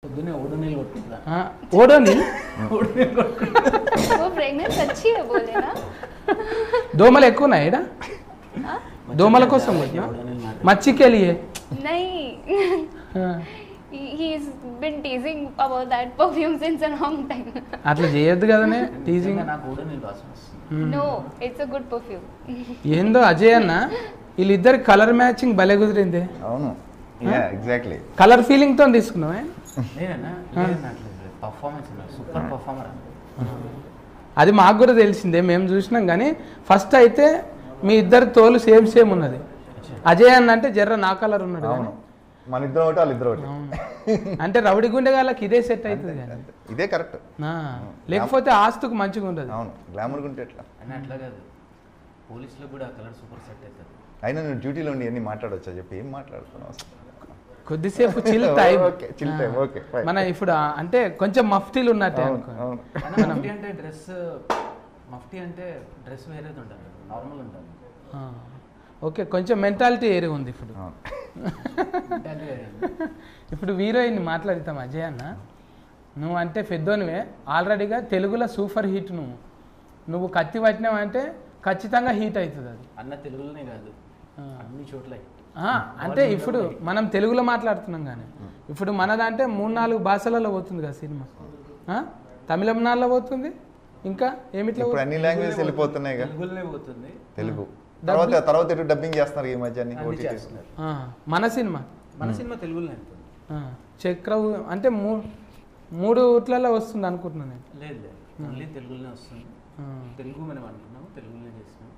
పొద్దునే ఓడోనిల్ కొట్టుకుంటా ఓడోనిల్ वो प्रेग्नेंस अच्छी है बोले ना దోమలు ఎక్కువ ఉన్నాయి ఈడ దోమల కోసం కొట్టినా మచ్చి के लिए नहीं he's been teasing about that perfume since a long time అట్లా చేయొద్దు కదనే టీజింగ్ నాకు ఓడోనిల్ వాసన వస్తుంది. no it's a good perfume ఏందో అజయ్ అన్న వీళ్ళిద్దరికి కలర్ మ్యాచింగ్ భలే కుదిరింది. అవును ఎగ్జాక్ట్లీ కలర్ ఫీలింగ్ తో తీసుకున్నావే. నేనన్నా పర్ఫార్మెన్స్ సూపర్ పర్ఫార్మర్. అది మాకు కూడా తెలిసిందే, మేము చూసినాం. కానీ ఫస్ట్ అయితే మీ ఇద్దరు తోలు సేమ్ సేమ్ ఉన్నది. అజయ్ అన్న అంటే జర్ర నా కలర్ ఉన్నాడు. అవును మన ఇద్దరు ఒకటి వాళ్ళు ఇద్దరు ఒకటి. అంటే రౌడి గుండె వాళ్ళకి ఇదే సెట్ అవుతుంది కానీ ఇదే కరెక్ట్. లేకపోతే ఆస్తుకు మంచిగా ఉండదు. అవును గ్లామర్ గుంటే ఎట్లా అని అట్లా కాదు, పోలీసులో కూడా కలర్ సూపర్ సెట్ అవుతుంది. అయినా నువ్వు డ్యూటీలో ఉండి అన్ని మాట్లాడవచ్చా చెప్పి ఏం మాట్లాడుతున్నావు కొద్దిసేపు chill time. Chill time okay మన ఇప్పుడు అంటే కొంచెం మఫ్టీలు ఉన్నట్టే అనుకో. మఫ్టీ అంటే డ్రెస్ వేరేది ఉండాలి, నార్మల్ ఉండాలి. ఓకే కొంచెం మెంటాలిటీ ఏరి ఉంది ఇప్పుడు. ఇప్పుడు హీరోయిన్ మాట్లాడతాం అజయ్ అన్న, నువ్వు అంటే పెద్దోనివే ఆల్రెడీగా తెలుగులో సూపర్ హిట్. నువ్వు కత్తి పట్టినావు అంటే ఖచ్చితంగా హీట్ అవుతుంది అది. అన్న తెలుగులోనే కాదు అన్ని చోట్ల. అంటే ఇప్పుడు మనం తెలుగులో మాట్లాడుతున్నాం కానీ ఇప్పుడు మనదంటే 3-4 భాషలలో పోతుంది కదా సినిమా. తమిళనాడులో పోతుంది, ఇంకా ఏమిట్లో అన్ని లాంగ్వేజెస్ వెళ్ళిపోతున్నాయి. తెలుగులోనే పోతుంది తెలుగు తర్వాత ఎటు డబ్బింగ్ చేస్తున్నారు ఈ మధ్య. మన సినిమా తెలుగులోనే వెళ్తుంది. చక్ర అంటే 3 ఊట్లలో వస్తుంది అనుకుంటున్నాను నేను. లేదు ఓన్లీ తెలుగులోనే వస్తుంది. తెలుగు మనం అనుకున్నాము, తెలుగులోనే చేసినాం.